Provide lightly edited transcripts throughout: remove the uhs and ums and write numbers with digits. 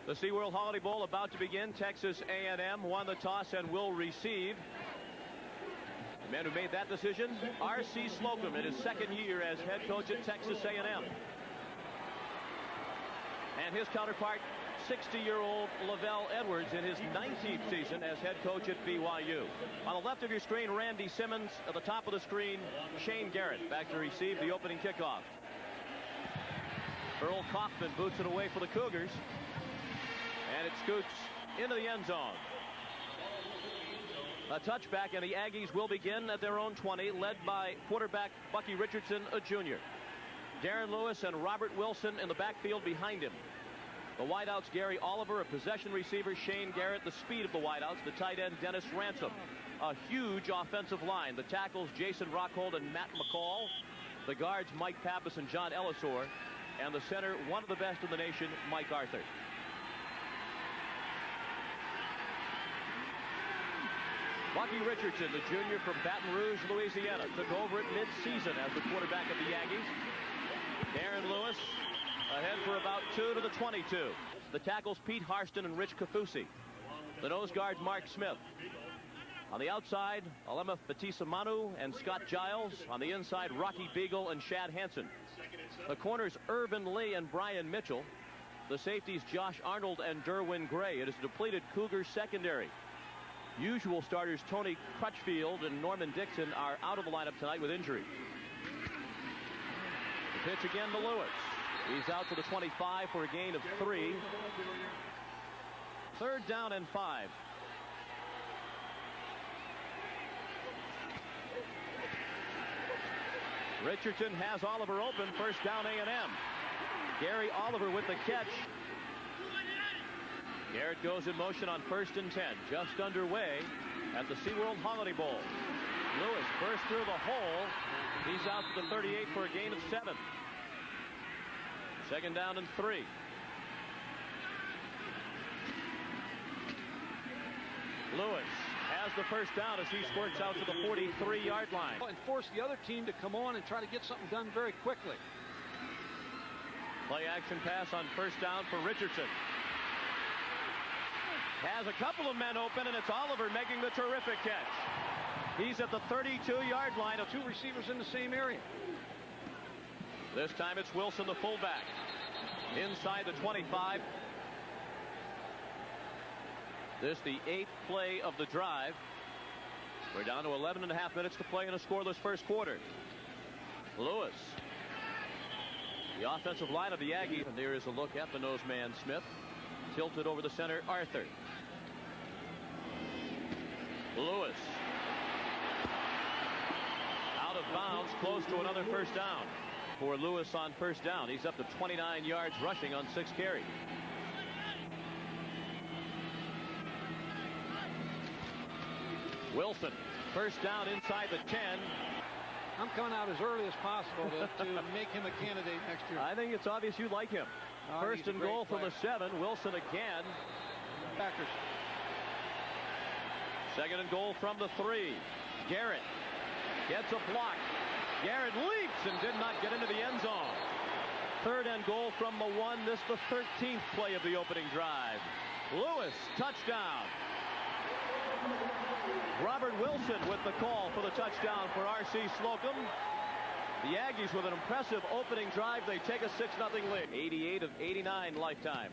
The SeaWorld Holiday Bowl about to begin. Texas A&M won the toss and will receive. The man who made that decision, R.C. Slocum, in his second year as head coach at Texas A&M. And his counterpart, 60-year-old Lavelle Edwards, in his 19th season as head coach at BYU. On the left of your screen, Randy Simmons. At the top of the screen, Shane Garrett back to receive the opening kickoff. Earl Kaufman boots it away for the Cougars. And it scoots into the end zone. A touchback, and the Aggies will begin at their own 20, led by quarterback Bucky Richardson, a junior. Darren Lewis and Robert Wilson in the backfield behind him. The wideouts, Gary Oliver, a possession receiver, Shane Garrett, the speed of the wideouts, the tight end, Dennis Ransom. A huge offensive line. The tackles, Jason Rockhold and Matt McCall. The guards, Mike Pappas and John Ellisor. And the center, one of the best in the nation, Mike Arthur. Bucky Richardson, the junior from Baton Rouge, Louisiana, took over at mid-season as the quarterback of the Aggies. Darren Lewis ahead for about 2 to the 22. The tackles, Pete Harston and Rich Kafusi. The nose guards, Mark Smith. On the outside, Alema Fatisamanu and Scott Giles. On the inside, Rocky Beagle and Shad Hansen. The corners, Irvin Lee and Brian Mitchell. The safeties, Josh Arnold and Derwin Gray. It is a depleted Cougars secondary. Usual starters Tony Crutchfield and Norman Dixon are out of the lineup tonight with injury. The pitch again to Lewis. He's out to the 25 for a gain of 3. 3rd down and 5. Richardson has Oliver open. 1st down A&M. Gary Oliver with the catch. Garrett goes in motion on 1st and 10. Just underway at the SeaWorld Holiday Bowl. Lewis bursts through the hole. He's out to the 38 for a gain of 7. 2nd down and 3. Lewis has the 1st down as he squirts out to the 43-yard line. And force the other team to come on and try to get something done very quickly. Play action pass on 1st down for Richardson. Has a couple of men open, and it's Oliver making the terrific catch. He's at the 32-yard line of 2 receivers in the same area. This time it's Wilson, the fullback, inside the 25. This the 8th play of the drive. We're down to 11.5 minutes to play in a scoreless first quarter. Lewis. The offensive line of the Aggies. And there is a look at the nose man, Smith. Tilted over the center, Arthur. Lewis. Out of bounds, close to another 1st down. For Lewis on 1st down. He's up to 29 yards rushing on 6 carries. Wilson, 1st down inside the 10. I'm coming out as early as possible to make him a candidate next year. I think it's obvious you like him. 1st and goal from the 7. Wilson again. Packers. 2nd and goal from the 3. Garrett gets a block. Garrett leaps and did not get into the end zone. 3rd and goal from the 1. This the 13th play of the opening drive. Lewis, touchdown. Robert Wilson with the call for the touchdown for R.C. Slocum. The Aggies with an impressive opening drive. They take a 6-0 lead. 88 of 89 lifetime.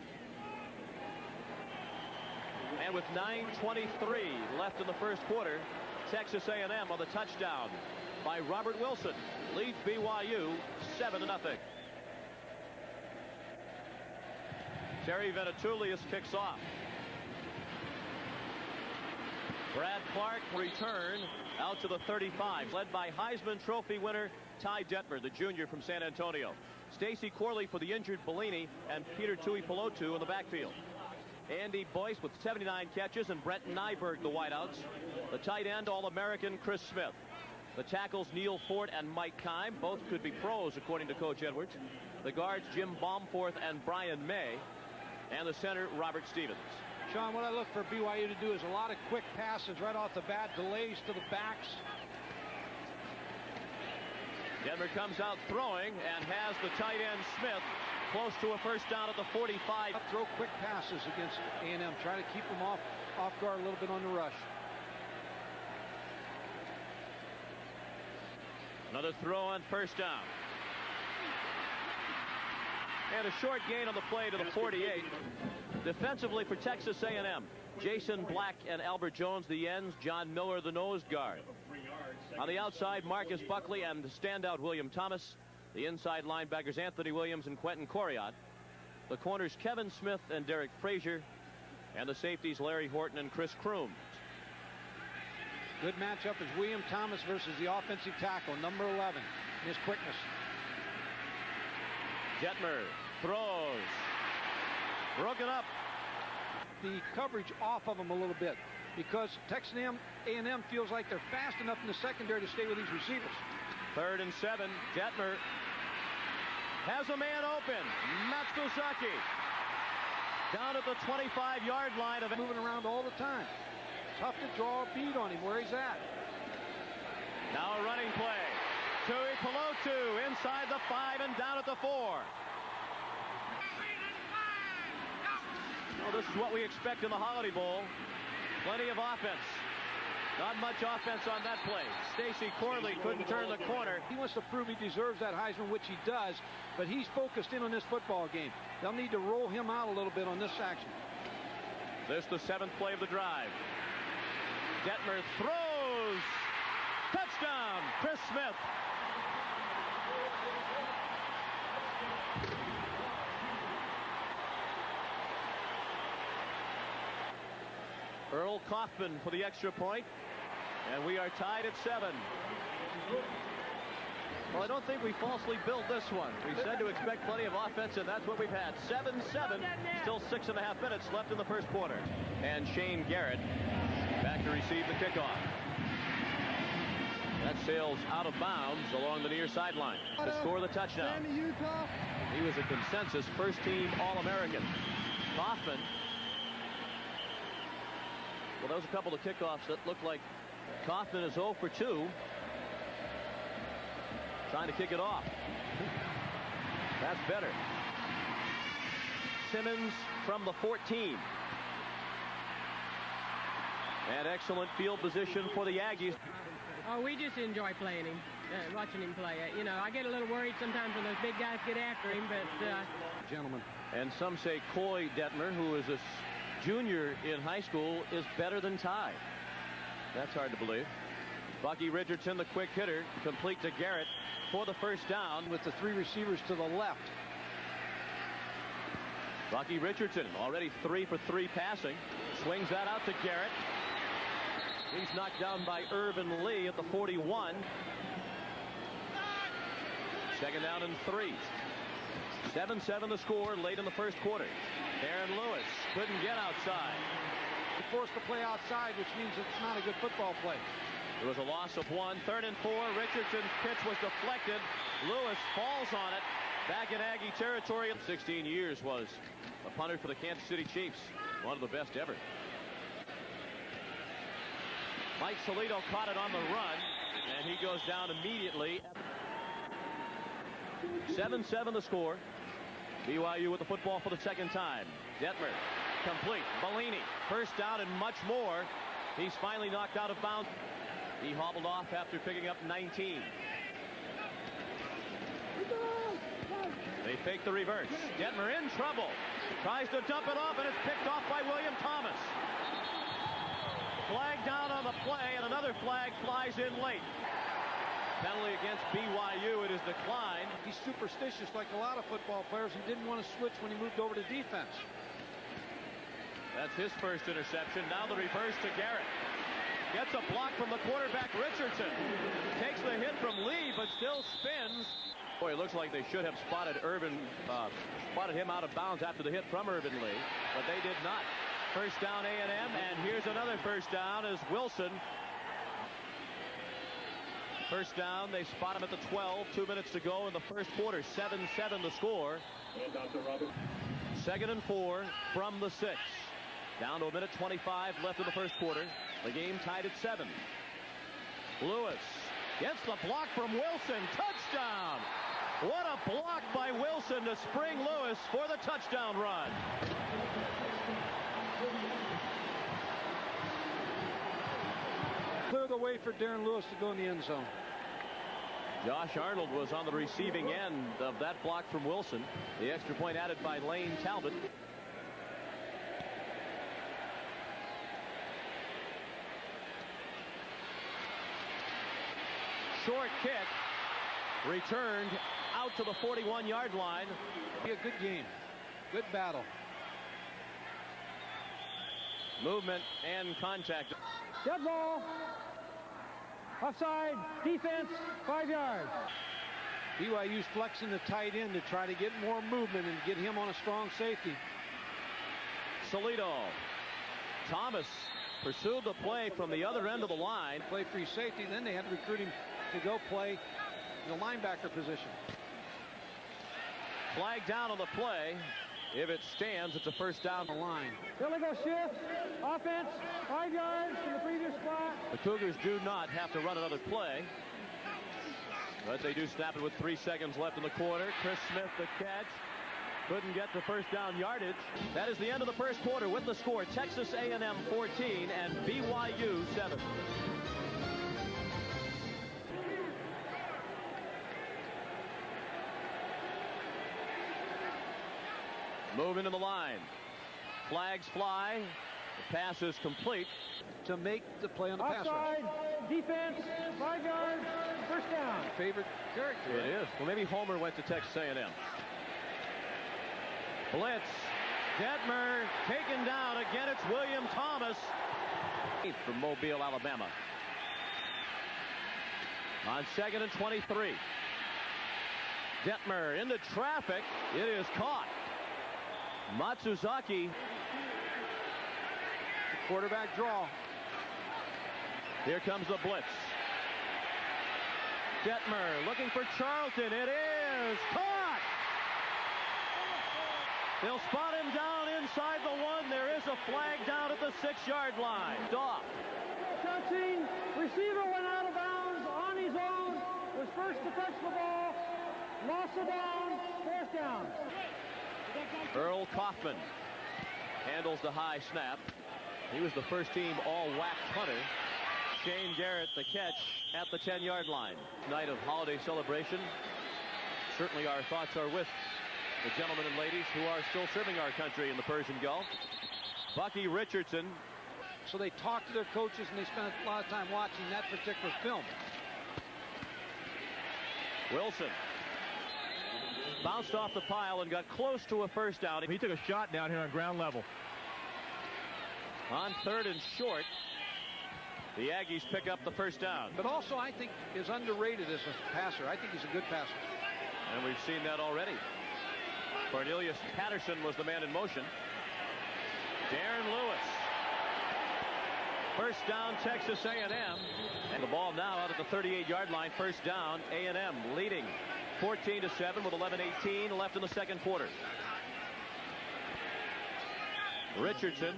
And with 9:23 left in the first quarter, Texas A&M on the touchdown by Robert Wilson leads BYU 7-0. Terry Venetoulias kicks off. Brad Clark return out to the 35, led by Heisman Trophy winner Ty Detmer, the junior from San Antonio. Stacy Corley for the injured Bellini, and Peter Tuipulotu in the backfield. Andy Boyce with 79 catches, and Brett Nyberg, the wideouts. The tight end, All-American Chris Smith. The tackles, Neil Ford and Mike Kime. Both could be pros, according to Coach Edwards. The guards, Jim Baumforth and Brian May. And the center, Robert Stevens. Sean, what I look for BYU to do is a lot of quick passes right off the bat, delays to the backs. Denver comes out throwing and has the tight end Smith close to a first down at the 45. Throw quick passes against A&M. Try to keep them off guard a little bit on the rush. Another throw on first down. And a short gain on the play to the 48. Defensively for Texas A&M, Jason Black and Albert Jones the ends, John Miller the nose guard. On the outside, Marcus Buckley and the standout William Thomas. The inside linebackers Anthony Williams and Quentin Coriat. The corners Kevin Smith and Derek Frazier. And the safeties Larry Horton and Chris Kroom. Good matchup is William Thomas versus the offensive tackle, number 11, in his quickness. Detmer throws. Broken up. The coverage off of him a little bit because Texas A&M feels like they're fast enough in the secondary to stay with these receivers. 3rd and 7. Detmer has a man open. Matsusaki down at the 25-yard line of moving around all the time. Tough to draw a bead on him where he's at. Now a running play. Tui Pelotu inside the 5 and down at the 4. Well, this is what we expect in the Holiday Bowl. Plenty of offense. Not much offense on that play. Stacy Corley couldn't turn the corner. He wants to prove he deserves that Heisman, which he does, but he's focused in on this football game. They'll need to roll him out a little bit on this action. This the 7th play of the drive. Detmer throws. Touchdown, Chris Smith. Earl Kaufman for the extra point, and we are tied at 7. Well, I don't think we falsely built this one. We said to expect plenty of offense, and that's what we've had. 7-7, still 6.5 minutes left in the first quarter. And Shane Garrett back to receive the kickoff. That sails out of bounds along the near sideline to score the touchdown. He was a consensus first-team All-American. Kaufman. Well, those are a couple of kickoffs that look like Kaufman is 0 for 2. Trying to kick it off. That's better. Simmons from the 14. And excellent field position for the Aggies. Oh, we just enjoy playing him, watching him play. You know, I get a little worried sometimes when those big guys get after him, but... Gentlemen. And some say Coy Detmer, who is a junior in high school, is better than Ty. That's hard to believe. Bucky Richardson, the quick hitter, complete to Garrett for the first down with the 3 receivers to the left. Bucky Richardson already 3 for 3 passing. Swings that out to Garrett. He's knocked down by Irvin Lee at the 41. 2nd down and 3. 7-7 the score late in the first quarter. Aaron Lewis couldn't get outside. He forced the play outside, which means it's not a good football play. There was a loss of 1. 3rd and 4. Richardson's pitch was deflected. Lewis falls on it. Back in Aggie territory. 16 years was a punter for the Kansas City Chiefs. One of the best ever. Mike Solito caught it on the run, and he goes down immediately. 7-7 the score. BYU with the football for the 2nd time. Detmer complete. Bellini first down and much more. He's finally knocked out of bounds. He hobbled off after picking up 19. They fake the reverse. Detmer in trouble. Tries to dump it off, and it's picked off by William Thomas. Flag down on the play, and another flag flies in late. Penalty against BYU. It is declined. He's superstitious like a lot of football players. He didn't want to switch when he moved over to defense. That's his first interception. Now the reverse to Garrett. Gets a block from the quarterback, Richardson. Takes the hit from Lee, but still spins. Boy, it looks like they should have spotted him out of bounds after the hit from Irvin Lee, but they did not. First down A&M, and here's another first down as Wilson. First down, they spot him at the 12. 2 minutes to go in the first quarter. 7-7 the score. 2nd and 4 from the 6. Down to 1:25 left in the first quarter. The game tied at 7. Lewis gets the block from Wilson. Touchdown! What a block by Wilson to spring Lewis for the touchdown run. Clear the way for Darren Lewis to go in the end zone. Josh Arnold was on the receiving end of that block from Wilson. The extra point added by Lane Talbot. Short kick returned out to the 41-yard line. Be a good game. Good battle. Movement and contact. Dead ball. Offside. Defense. 5 yards. BYU's flexing the tight end to try to get more movement and get him on a strong safety. Salito. Thomas pursued the play from the other end of the line. Play free safety. Then they had to recruit him to go play the linebacker position. Flag down on the play. If it stands, it's a first down the line. Illegal shift. Offense. 5 yards from the previous spot. The Cougars do not have to run another play, but they do snap it with 3 seconds left in the quarter. Chris Smith the catch. Couldn't get the first down yardage. That is the end of the first quarter with the score Texas A&M 14 and BYU 7. Moving to the line. Flags fly. The pass is complete. To make the play on the pass rush. Offside. Defense. 5 yards. First down. Favorite character. It is. Well, maybe Homer went to Texas A&M. Blitz. Detmer taken down. Again, it's William Thomas from Mobile, Alabama. On 2nd and 23. Detmer into traffic. It is caught. Matsuzaki. Quarterback draw. Here comes the blitz. Detmer looking for Charlton. It is caught. They'll spot him down inside the 1. There is a flag down at the 6-yard line. Off. Touching. Receiver went out of bounds on his own. Was first to touch the ball. Loss of down. Fourth down. Earl Kaufman handles the high snap. He was the first team all-WAC punter. Shane Garrett the catch at the 10-yard line. Night of holiday celebration. Certainly our thoughts are with the gentlemen and ladies who are still serving our country in the Persian Gulf. Bucky Richardson. So they talk to their coaches and they spend a lot of time watching that particular film. Wilson bounced off the pile and got close to a first down. He took a shot down here on ground level. On 3rd and short, the Aggies pick up the first down. But also I think is underrated as a passer. I think he's a good passer. And we've seen that already. Cornelius Patterson was the man in motion. Darren Lewis. First down, Texas A&M. And the ball now out at the 38-yard line. First down, A&M leading 14-7 with 11:18 left in the second quarter. Richardson.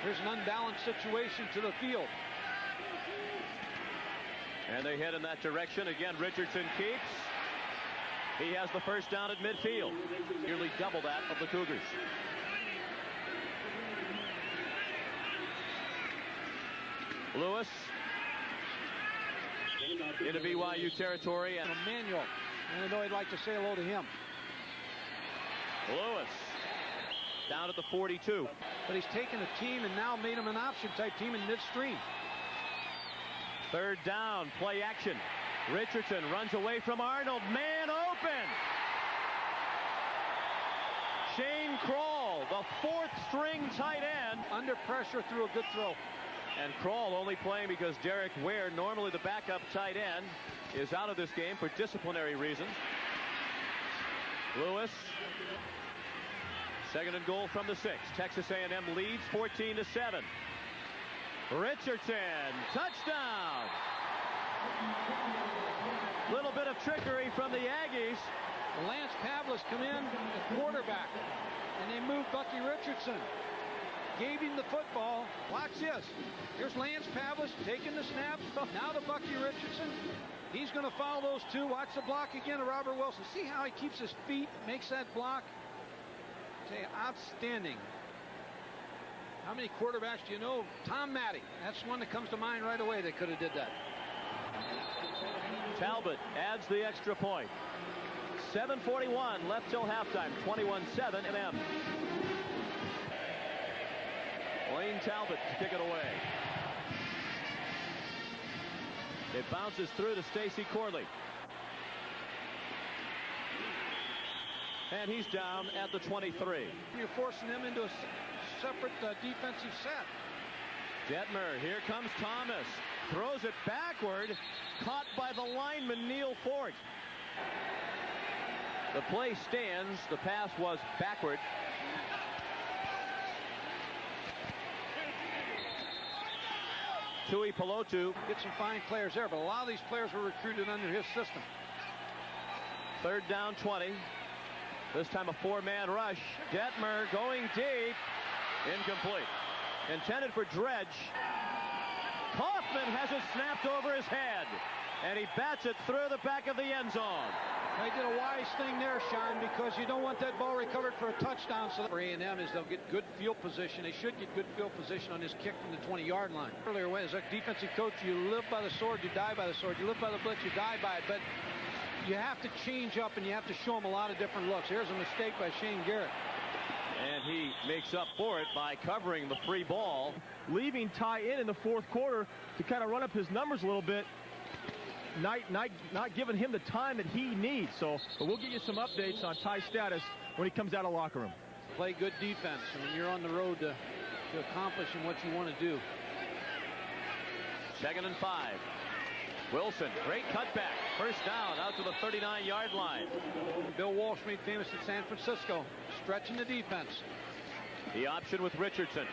Here's an unbalanced situation to the field. And they head in that direction. Again, Richardson keeps. He has the first down at midfield. Nearly double that of the Cougars. Lewis into BYU territory. And Emmanuel. And I know I'd like to say hello to him. Lewis down at the 42. But he's taken a team and now made him an option type team in midstream. Third down, play action. Richardson runs away from Arnold. Man open. Shane Kroll, the 4th string tight end. Under pressure through a good throw. And Kroll only playing because Derek Ware, normally the backup tight end, is out of this game for disciplinary reasons. Lewis. 2nd and goal from the 6. Texas A&M leads 14-7. Richardson, touchdown. Little bit of trickery from the Aggies. Lance Pavlis come in at quarterback, and they moved Bucky Richardson. Gave him the football. Watch this. Here's Lance Pavlis taking the snap. Now to Bucky Richardson. He's going to foul those two. Watch the block again of Robert Wilson. See how he keeps his feet, makes that block? Okay, outstanding. How many quarterbacks do you know? Tom Matty. That's one that comes to mind right away that could have did that. Talbot adds the extra point. 7:41 left till halftime. 21-7 M. Lane Talbot to kick it away. It bounces through to Stacy Corley. And he's down at the 23. You're forcing them into a separate defensive set. Detmer, here comes Thomas. Throws it backward. Caught by the lineman Neil Ford. The play stands. The pass was backward. Tui Pelotu. Get some fine players there, but a lot of these players were recruited under his system. 3rd down 20. This time a 4-man rush. Detmer going deep. Incomplete. Intended for Dredge. Kaufman has it snapped over his head. And he bats it through the back of the end zone. They did a wise thing there, Sean, because you don't want that ball recovered for a touchdown. So for A&M is they'll get good field position. They should get good field position on this kick from the 20-yard line. Earlier, as a defensive coach, you live by the sword, you die by the sword. You live by the blitz, you die by it. But you have to change up, and you have to show them a lot of different looks. Here's a mistake by Shane Garrett. And he makes up for it by covering the free ball. Leaving Ty in the 4th quarter to kind of run up his numbers a little bit. Not giving him the time that he needs. But we'll get you some updates on Ty's status when he comes out of the locker room. Play good defense. I mean, you're on the road to accomplishing what you want to do. 2nd and 5. Wilson, great cutback. 1st down out to the 39-yard line. Bill Walsh made famous in San Francisco, stretching the defense. The option with Richardson.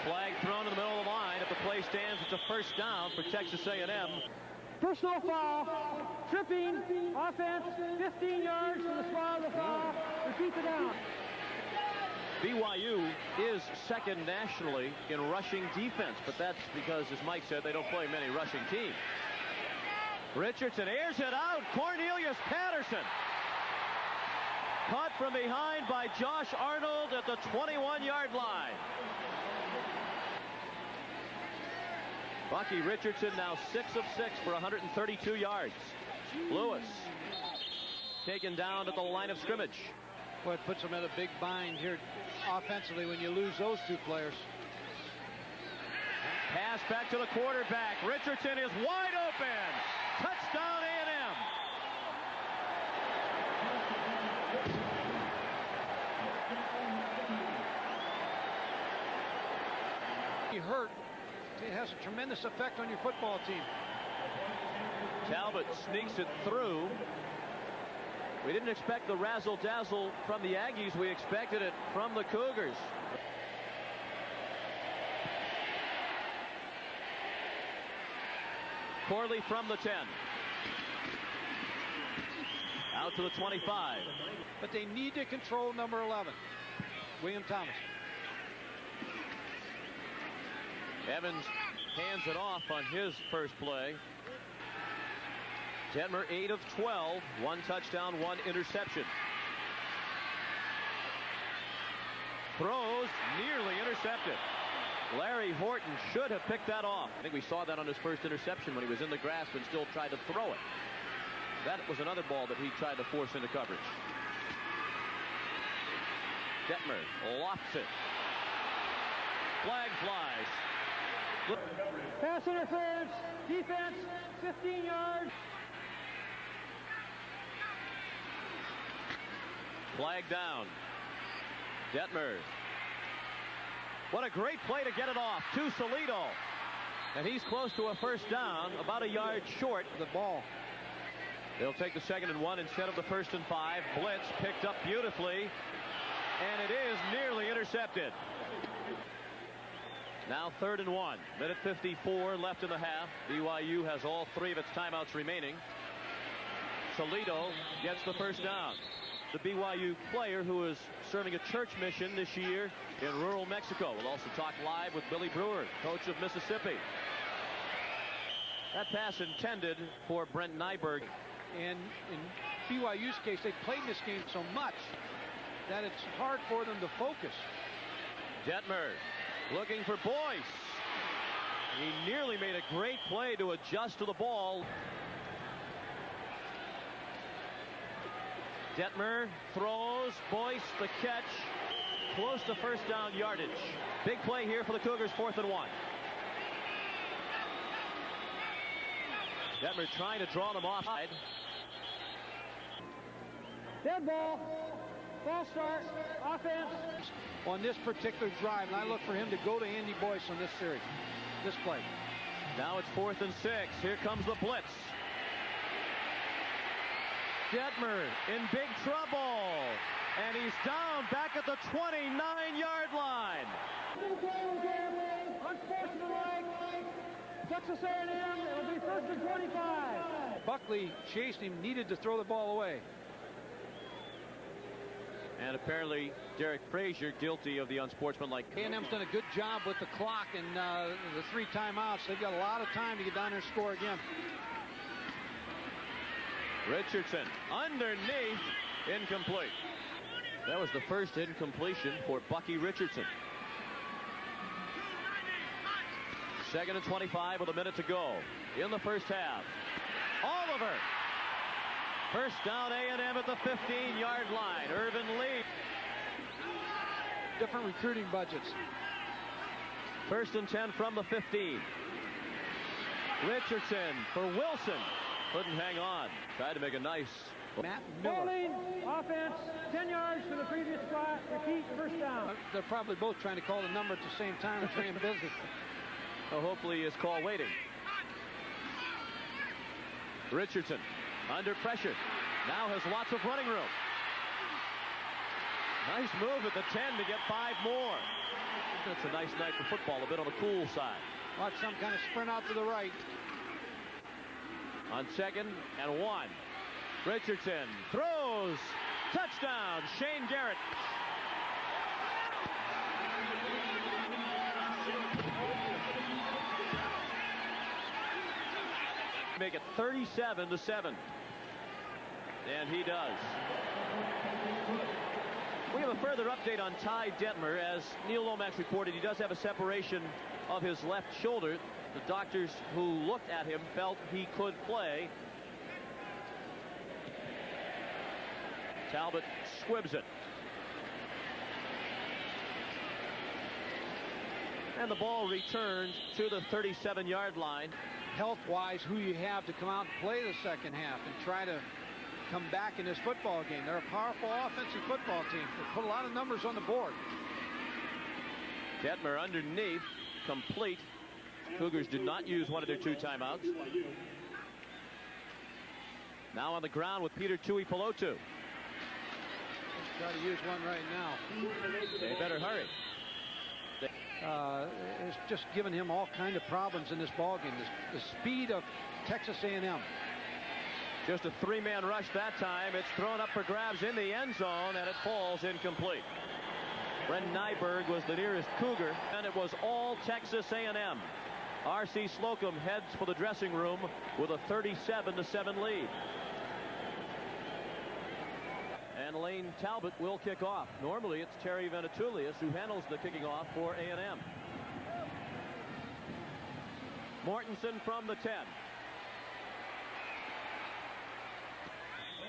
Flag thrown in the middle of the line. If the play stands, it's a 1st down for Texas A&M. Personal foul, tripping, offense, 15 yards from the spot of the foul. Repeat the down. BYU is 2nd nationally in rushing defense, but that's because, as Mike said, they don't play many rushing teams. Richardson airs it out. Cornelius Patterson. Caught from behind by Josh Arnold at the 21-yard line. Bucky Richardson now 6 of 6 for 132 yards. Lewis taken down at the line of scrimmage. Well, it puts them in a big bind here offensively when you lose those two players. Pass back to the quarterback. Richardson is wide open. Touchdown A&M. He hurt. It has a tremendous effect on your football team. Talbot sneaks it through. We didn't expect the razzle-dazzle from the Aggies. We expected it from the Cougars. Corley from the 10. Out to the 25. But they need to control number 11, William Thomas. Evans hands it off on his first play. Detmer 8 of 12, 1 touchdown, 1 interception. Throws nearly intercepted. Larry Horton should have picked that off. I think we saw that on his first interception when he was in the grasp and still tried to throw it. That was another ball that he tried to force into coverage. Detmer lofts it. Flag flies. Pass interference, defense, 15 yards. Flag down. Detmer. What a great play to get it off to Salido. And he's close to a 1st down, about a yard short of the ball. They'll take the 2nd and 1 instead of the 1st and 5. Blitz picked up beautifully. And it is nearly intercepted. Now 3rd and 1. Minute 54 left in the half. BYU has all 3 of its timeouts remaining. Salido gets the 1st down. The BYU player who is serving a church mission this year in rural Mexico. We'll also talk live with Billy Brewer, coach of Mississippi. That pass intended for Brent Nyberg. And in BYU's case, they played this game so much that it's hard for them to focus. Detmer looking for Boyce. He nearly made a great play to adjust to the ball. Detmer throws, Boyce the catch, close to first down yardage. Big play here for the Cougars, 4th and 1. Detmer trying to draw them off. Dead ball. Ball start. Offense. On this particular drive, and I look for him to go to Andy Boyce on this series, this play. Now it's 4th and 6. Here comes the blitz. Detmer in big trouble. And he's down back at the 29-yard line. Unsportsmanlike. Texas A&M, it'll be 1st and 25. Buckley chased him, needed to throw the ball away. And apparently Derek Frazier guilty of the unsportsmanlike. A&M's done a good job with the clock and the 3 timeouts. They've got a lot of time to get down there and score again. Richardson underneath, incomplete. That was the first incompletion for Bucky Richardson. 2nd and 25 with a minute to go in the first half. Oliver. First down, A&M at the 15-yard line. Irvin Lee. Different recruiting budgets. 1st and 10 from the 15. Richardson for Wilson. Couldn't hang on. Tried to make a nice. Matt Miller. Bowling, offense, 10 yards to the previous spot. Repeat, first down. They're probably both trying to call the number at the same time and stay in business. Well, hopefully his call waiting. Richardson under pressure. Now has lots of running room. Nice move at the 10 to get 5 more. That's a nice night for football, a bit on the cool side. Watch some kind of sprint out to the right. On 2nd and 1. Richardson throws. Touchdown, Shane Garrett. Make it 37-7. And he does. We have a further update on Ty Detmer. As Neil Lomax reported, he does have a separation of his left shoulder. The doctors who looked at him felt he could play. Talbot squibs it. And the ball returns to the 37-yard line. Health-wise, who you have to come out and play the second half and try to come back in this football game. They're a powerful offensive football team. They put a lot of numbers on the board. Detmer underneath, complete. Cougars did not use one of their 2 timeouts. Now on the ground with Peter Tuipulotu. Try to use one right now. They better hurry. It's just given him all kind of problems in this ball game. The speed of Texas A&M. Just a 3-man rush that time. It's thrown up for grabs in the end zone, and it falls incomplete. Brent Nyberg was the nearest Cougar, and it was all Texas A&M. R.C. Slocum heads for the dressing room with a 37-7 lead. And Lane Talbot will kick off. Normally it's Terry Venetoulias who handles the kicking off for A&M. Mortensen from the 10.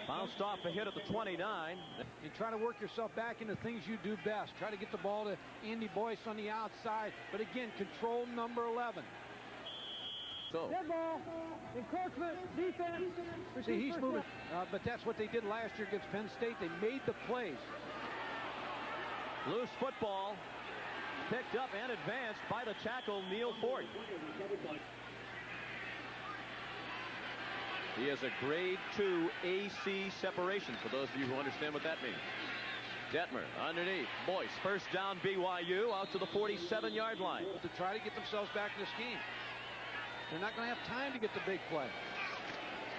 Bounced off a hit at the 29. You try to work yourself back into things you do best. Try to get the ball to Andy Boyce on the outside. But again, control number 11. So Dead ball, encroachment, defense. see, he's moving. But that's what they did last year against Penn State. They made the plays. loose football picked up and advanced by the tackle Neil Ford. He has a grade 2 AC separation, for those of you who understand what that means. Detmer underneath. Boyce, first down BYU, out to the 47-yard line. To try to get themselves back in this game. They're not going to have time to get the big play.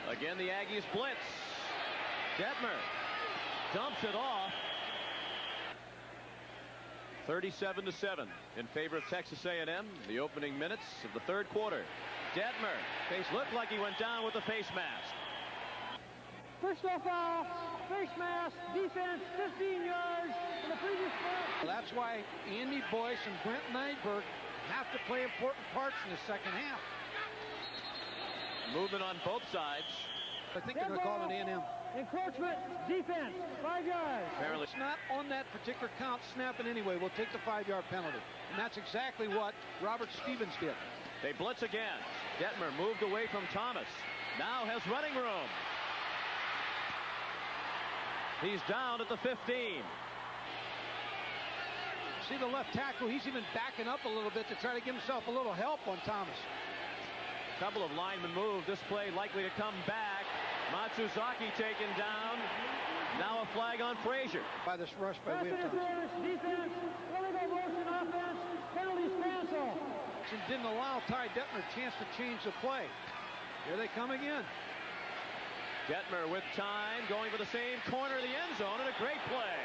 Again, the Aggies blitz. Detmer dumps it off. 37-7 in favor of Texas A&M. The opening minutes of the third quarter. Detmer. Looked like he went down with the face mask. Personal foul, face mask, defense, 15 yards for the previous foul. That's why Andy Boyce and Brent Nyberg have to play important parts in the second half. Movement on both sides. I think they're going to call an A&M. Encroachment, defense, 5 yards. Apparently. It's not on that particular count snapping anyway. We'll take the 5-yard penalty. And that's exactly what Robert Stevens did. They blitz again. Detmer moved away from Thomas. Now has running room. He's down at the 15. See the left tackle, he's even backing up a little bit to try to give himself a little help on Thomas. Couple of linemen moved. This play likely to come back. Matsuzaki taken down. Now a flag on Frazier. By this rush by William Thomas. Defense, illegal motion offense, penalties cancel. And didn't allow Ty Detmer a chance to change the play. Here they come again. Detmer with time, going for the same corner of the end zone, and a great play.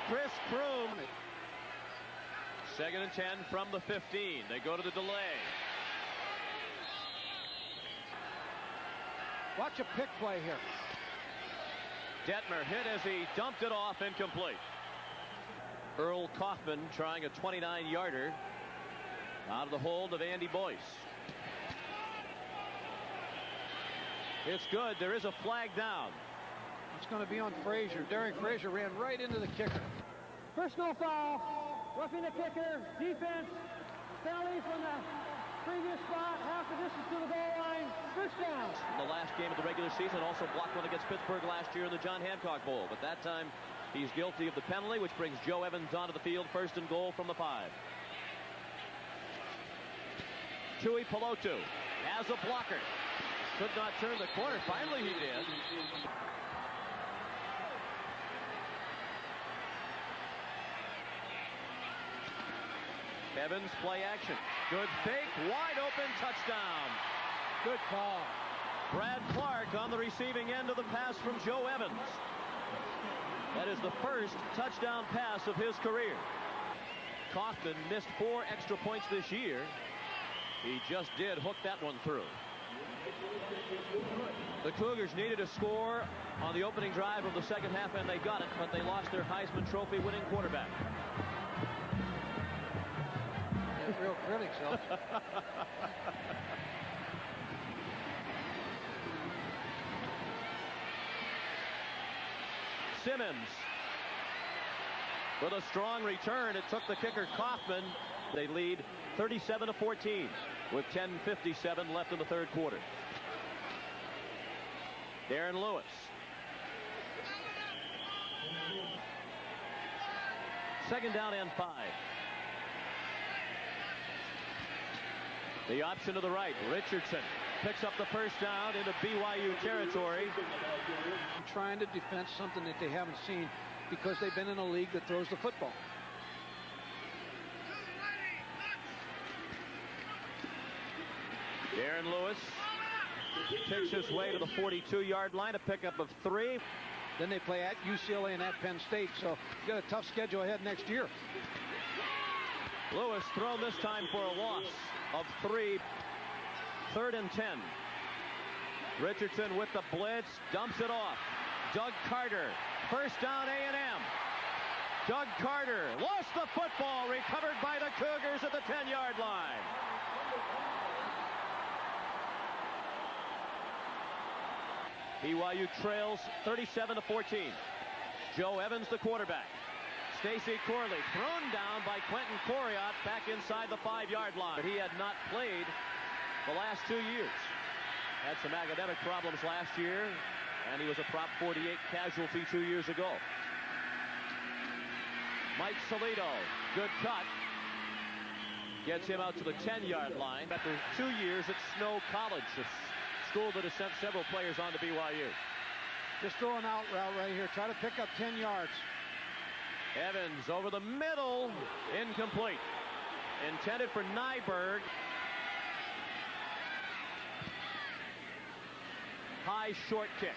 Chris Kroom. 2nd and 10 from the 15. They go to the delay. Watch a pick play here. Detmer hit as he dumped it off, incomplete. Earl Kaufman trying a 29-yarder out of the hold of Andy Boyce. It's good. There is a flag down. It's going to be on Frazier. Derek Frazier ran right into the kicker. Personal foul, roughing the kicker, defense, penalty from the previous spot, half the distance to the goal line, first down. The last game of the regular season, also blocked one against Pittsburgh last year in the John Hancock Bowl. But that time, he's guilty of the penalty, which brings Joe Evans onto the field, 1st and goal from the 5. Tui Pelotu has a blocker. Could not turn the corner. Finally he did. Evans play action. Good fake. Wide open touchdown. Good call. Brad Clark on the receiving end of the pass from Joe Evans. That is the first touchdown pass of his career. Kaufman missed 4 extra points this year. He just did hook that one through. The Cougars needed a score on the opening drive of the second half, and they got it, but they lost their Heisman Trophy winning quarterback. They're real critics, though. Simmons with a strong return. It took the kicker Kaufman. They lead 37-14 with 10:57 left in the 3rd quarter. Darren Lewis. Second down and 5. The option to the right. Richardson picks up the first down into BYU territory. Trying to defend something that they haven't seen because they've been in a league that throws the football. Darren Lewis picks his way to the 42-yard line, a pickup of 3. Then they play at UCLA and at Penn State, so you got a tough schedule ahead next year. Lewis thrown this time for a loss of 3. 3rd and 10. Richardson with the blitz, dumps it off. Doug Carter, first down A&M. Doug Carter lost the football, recovered by the Cougars at the 10-yard line. BYU trails 37-14. Joe Evans, the quarterback. Stacy Corley thrown down by Quentin Coriat back inside the 5-yard line. But he had not played the last 2 years. Had some academic problems last year, and he was a Prop 48 casualty 2 years ago. Mike Solito, good cut. Gets him out to the 10-yard line after 2 years at Snow College, a school that has sent several players on to BYU. Just throw an out route right here. Try to pick up 10 yards. Evans over the middle, incomplete. Intended for Nyberg. High short kick.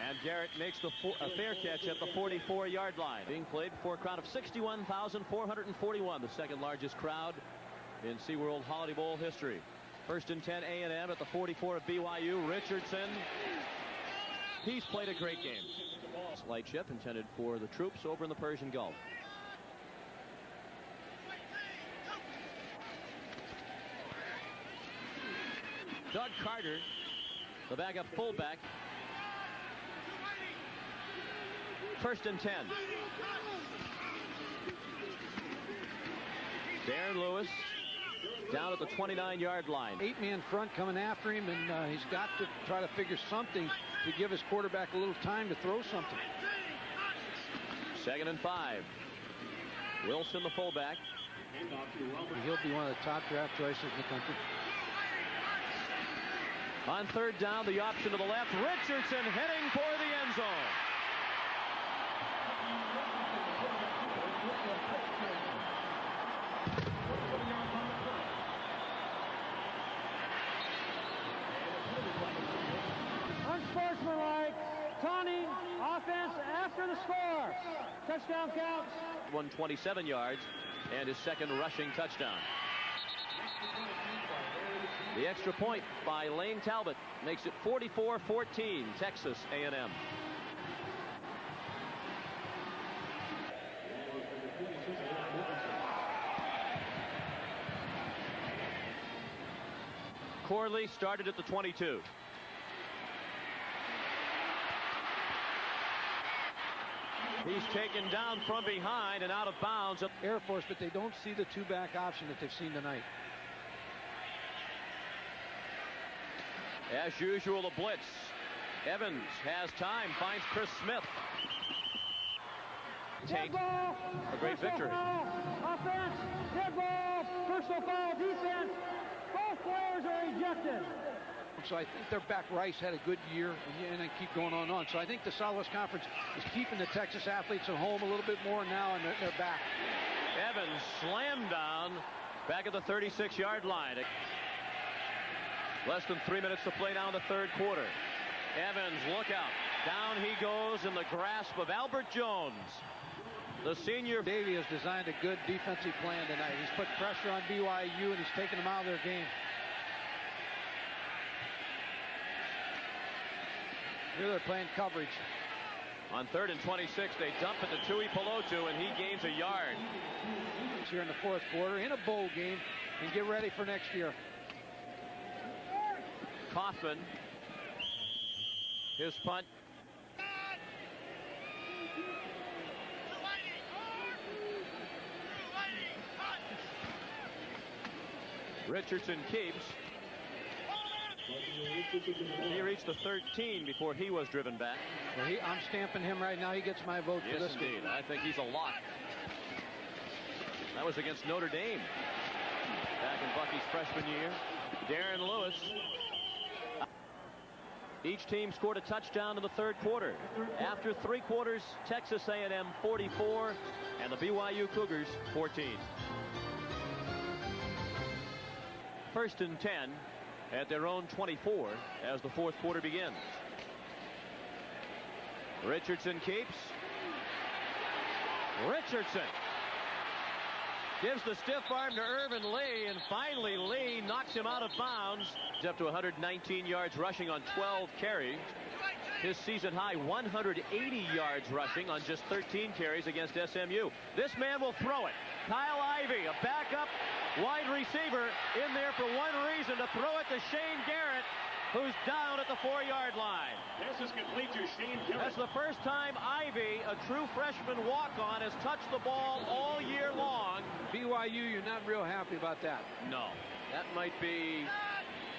And Garrett makes a fair catch at the 44-yard line. Being played before a crowd of 61,441, the second largest crowd in SeaWorld Holiday Bowl history. First and 10 A&M at the 44 of BYU. Richardson. He's played a great game. Light ship intended for the troops over in the Persian Gulf. Doug Carter, the backup fullback. First and 10. Darren Lewis down at the 29-yard line. 8-man front coming after him, and he's got to try to figure something to give his quarterback a little time to throw something. Second and 5. Wilson, the fullback. He'll be one of the top draft choices in the country. On third down, the option to the left. Richardson heading for the end zone. Unsportsmanlike, taunting, offense after the score. Touchdown counts. 127 yards and his second rushing touchdown. The extra point by Lane Talbot makes it 44-14, Texas A&M. Corley started at the 22. He's taken down from behind and out of bounds. Air Force, but they don't see the two-back option that they've seen tonight. As usual, the blitz. Evans has time, finds Chris Smith. Dead ball. A great victory. Offense, dead ball, personal foul, defense. Both players are ejected. So I think their back Rice had a good year, and they keep going on. So I think the Southwest Conference is keeping the Texas athletes at home a little bit more now, and they're back. Evans slammed down back at the 36-yard line. Less than 3 minutes to play now in the third quarter. Evans, look out. Down he goes in the grasp of Albert Jones. The senior. Davey has designed a good defensive plan tonight. He's put pressure on BYU, and he's taken them out of their game. Here they're playing coverage. On 3rd and 26, they dump it to Tui Pelotu, and he gains a yard. Here in the fourth quarter, in a bowl game, and get ready for next year. Kaufman, his punt. Richardson keeps. He reached the 13 before he was driven back. Well, I'm stamping him right now. He gets my vote for this indeed. game. I think he's a lock. That was against Notre Dame back in Bucky's freshman year. Darren Lewis. Each team scored a touchdown in the third quarter. After 3 quarters, Texas A&M 44 and the BYU Cougars 14. First and 10 at their own 24 as the fourth quarter begins. Richardson keeps. Richardson gives the stiff arm to Irvin Lee, and finally Lee knocks him out of bounds. He's up to 119 yards rushing on 12 carries. His season high 180 yards rushing on just 13 carries against SMU. This man will throw it. Kyle Ivey, a backup wide receiver, in there for one reason, to throw it to Shane Garrett, who's down at the 4-yard line. This is complete to Shane Garrett. That's the first time Ivey, a true freshman walk-on, has touched the ball all year long. BYU, you're not real happy about that. No, that might be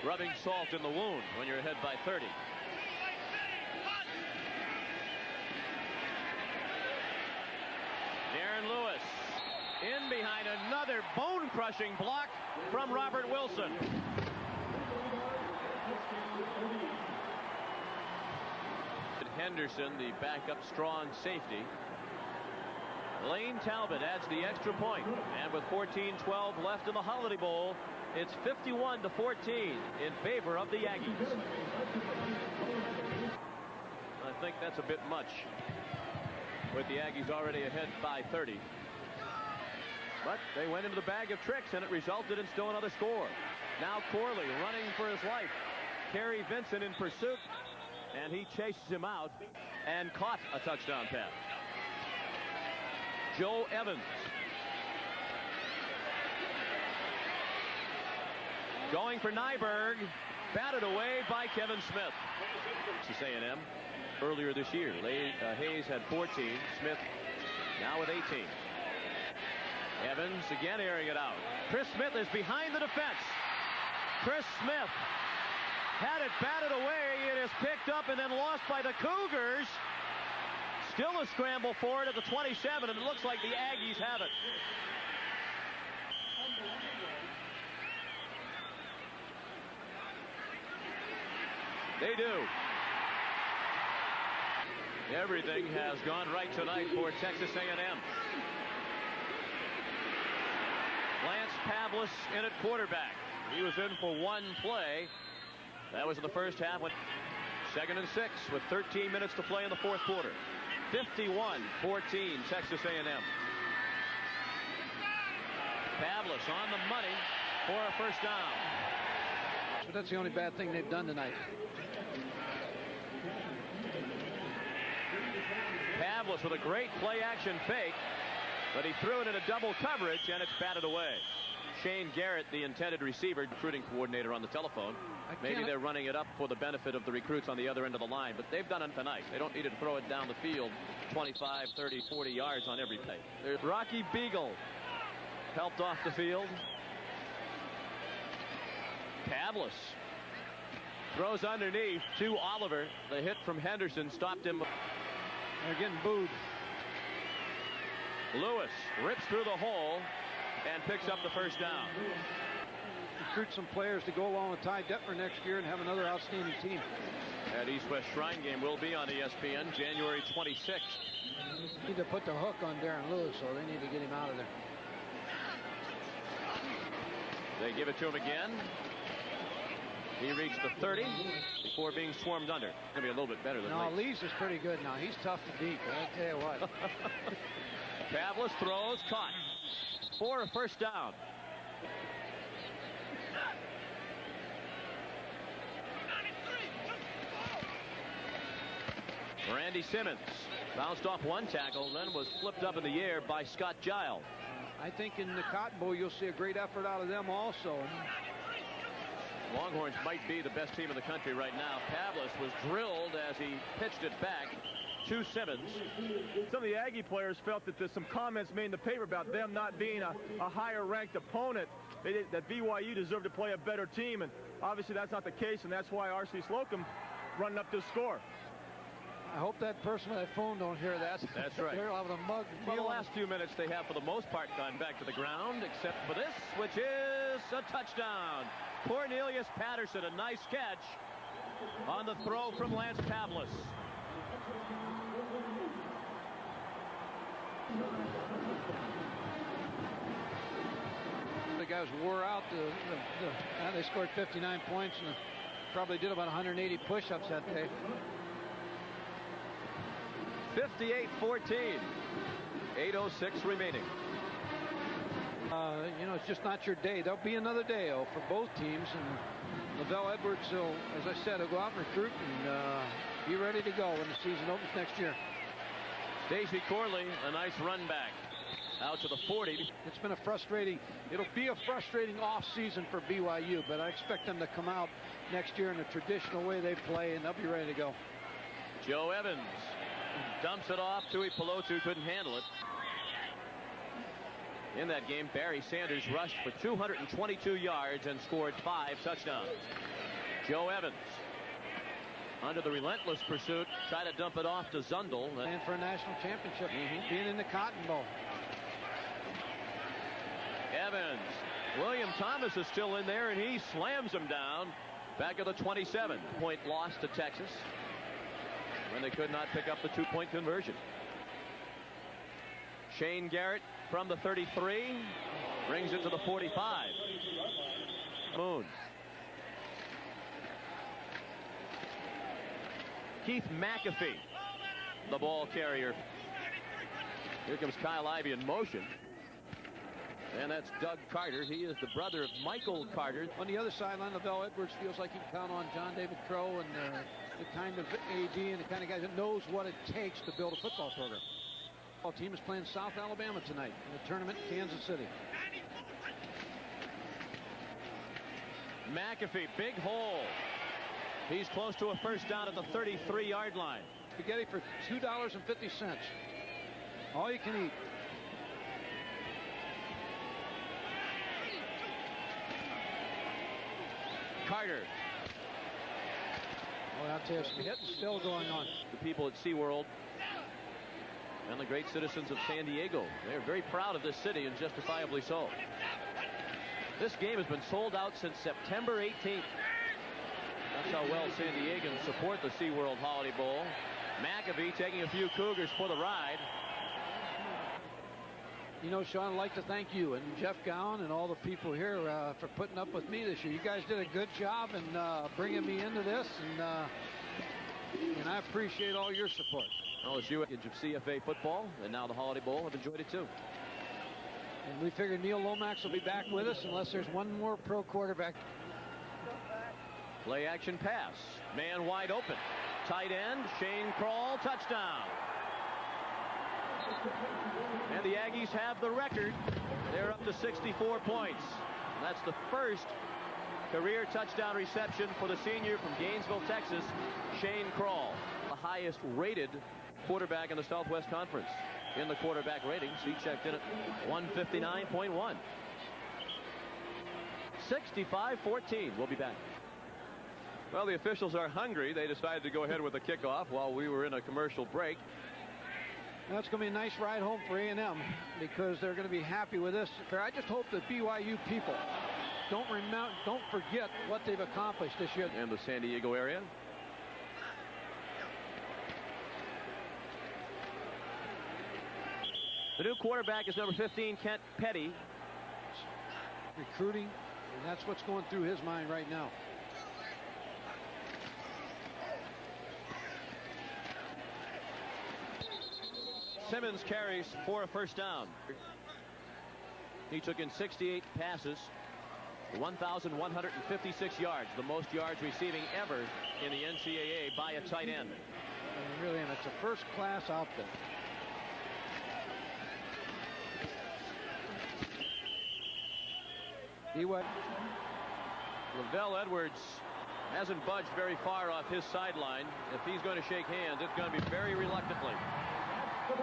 rubbing salt in the wound when you're ahead by 30. Darren Lewis in behind another bone-crushing block from Robert Wilson. Henderson, the backup strong safety. Lane Talbot adds the extra point, and with 14-12 left in the Holiday Bowl, it's 51-14 in favor of the Aggies. I think that's a bit much, with the Aggies already ahead by 30. But they went into the bag of tricks, and it resulted in still another score. Now Corley running for his life. Kerry Vincent in pursuit, and he chases him out and caught a touchdown pass. Joe Evans going for Nyberg, batted away by Kevin Smith. Texas A&M earlier this year. Hayes had 14, Smith now with 18. Evans again airing it out. Chris Smith is behind the defense. Chris Smith had it batted away. It is picked up and then lost by the Cougars. Still a scramble for it at the 27, and it looks like the Aggies have it. They do. Everything has gone right tonight for Texas A&M. Lance Pavlis in at quarterback. He was in for one play. That was in the first half. Second and 6 with 13 minutes to play in the fourth quarter. 51-14 Texas A&M. Pavlis on the money for a first down. But that's the only bad thing they've done tonight. Pavlis with a great play-action fake, but he threw it in a double coverage, and it's batted away. Shane Garrett, the intended receiver, recruiting coordinator, on the telephone. Maybe they're running it up for the benefit of the recruits on the other end of the line, but they've done it tonight. They don't need to throw it down the field 25, 30, 40 yards on every play. There's Rocky Beagle helped off the field. Pavlis throws underneath to Oliver. The hit from Henderson stopped him. They're getting booed. Lewis rips through the hole and picks up the first down. Recruit some players to go along with Ty Detmer next year and have another outstanding team. That East-West Shrine game will be on ESPN January 26th. Need to put the hook on Darren Lewis, so they need to get him out of there. They give it to him again. He reached the 30 before being swarmed under. Going to be a little bit better than No, Lees is pretty good now. He's tough to beat, but I tell you what. Pavlis throws, caught for a first down. Randy Simmons bounced off one tackle, then was flipped up in the air by Scott Giles. I think in the Cotton Bowl you'll see a great effort out of them also. Longhorns might be the best team in the country right now. Pavlis was drilled as he pitched it back to Simmons. Some of the Aggie players felt that there's some comments made in the paper about them not being a higher ranked opponent. That BYU deserved to play a better team, and obviously that's not the case, and that's why R.C. Slocum running up this score. I hope that person with that phone don't hear that. That's right. They're having a mug. For the last few minutes, they have, for the most part, gone back to the ground, except for this, which is a touchdown. Cornelius Patterson, a nice catch on the throw from Lance Pavlis. The guys wore out. They scored 59 points and probably did about 180 push-ups that day. 58-14. 8:06 remaining. You know, it's just not your day. There'll be another day for both teams, and Lavelle Edwards will, as I said, will go out and recruit and be ready to go when the season opens next year. Stacey Corley, a nice run back out to the 40. It'll be a frustrating off season for BYU, but I expect them to come out next year in the traditional way they play, and they'll be ready to go. Joe Evans dumps it off. Tui Pelotu couldn't handle it. In that game, Barry Sanders rushed for 222 yards and scored 5 touchdowns. Joe Evans, under the relentless pursuit, tried to dump it off to Zundel. And for a national championship, being in the Cotton Bowl. Evans, William Thomas is still in there, and he slams him down back at the 27. Point loss to Texas when they could not pick up the 2-point conversion. Shane Garrett from the 33 brings it to the 45. Moon. Keith McAfee, the ball carrier. Here comes Kyle Ivey in motion. And that's Doug Carter. He is the brother of Michael Carter. On the other sideline, Lavelle Edwards feels like he can count on John David Crow and the kind of AD and the kind of guy that knows what it takes to build a football program. The team is playing South Alabama tonight in the tournament in Kansas City. McAfee, big hole. He's close to a first down at the 33-yard line. Spaghetti for $2.50. All you can eat. Carter. Well, I'll tell you, some hitting still going on. The people at SeaWorld and the great citizens of San Diego, they're very proud of this city, and justifiably so. This game has been sold out since September 18th. That's how well San Diegans support the SeaWorld Holiday Bowl. McAfee taking a few Cougars for the ride. You know, Sean, I'd like to thank you and Jeff Gowan and all the people here for putting up with me this year. You guys did a good job in bringing me into this, and I appreciate all your support. LSU of CFA football, and now the Holiday Bowl, have enjoyed it too. And we figure Neil Lomax will be back with us unless there's one more pro quarterback. Play action pass. Man wide open. Tight end, Shane Kroll, touchdown. And the Aggies have the record. They're up to 64 points. And that's the first career touchdown reception for the senior from Gainesville, Texas, Shane Kroll. The highest rated quarterback in the Southwest Conference. In the quarterback ratings, he checked in at 159.1. 65-14. We'll be back. Well, the officials are hungry. They decided to go ahead with the kickoff while we were in a commercial break. That's going to be a nice ride home for A&M because they're going to be happy with this. I just hope that BYU people don't forget what they've accomplished this year. In the San Diego area. The new quarterback is number 15, Kent Petty. Recruiting, and that's what's going through his mind right now. Simmons carries for a first down. He took in 68 passes, 1,156 yards, the most yards receiving ever in the NCAA by a tight end. And really, and it's a first-class outfit. Lavelle Edwards hasn't budged very far off his sideline. If he's going to shake hands, it's going to be very reluctantly. He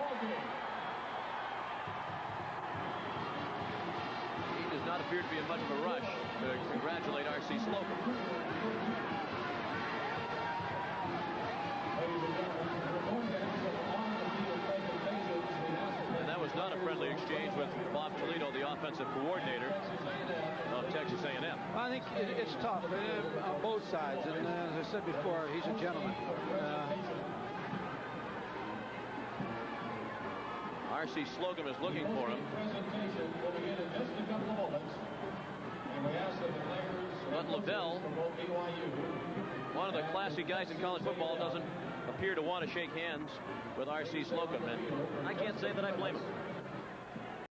does not appear to be in much of a rush to congratulate R.C. Slocum. And that was not a friendly exchange with Bob Toledo, the offensive coordinator of Texas A&M. I think it's tough on both sides, and as I said before, he's a gentleman. R.C. Slocum is looking for him. But Lavelle, one of the classy guys in college football, doesn't appear to want to shake hands with R.C. Slocum, and I can't say that I blame him.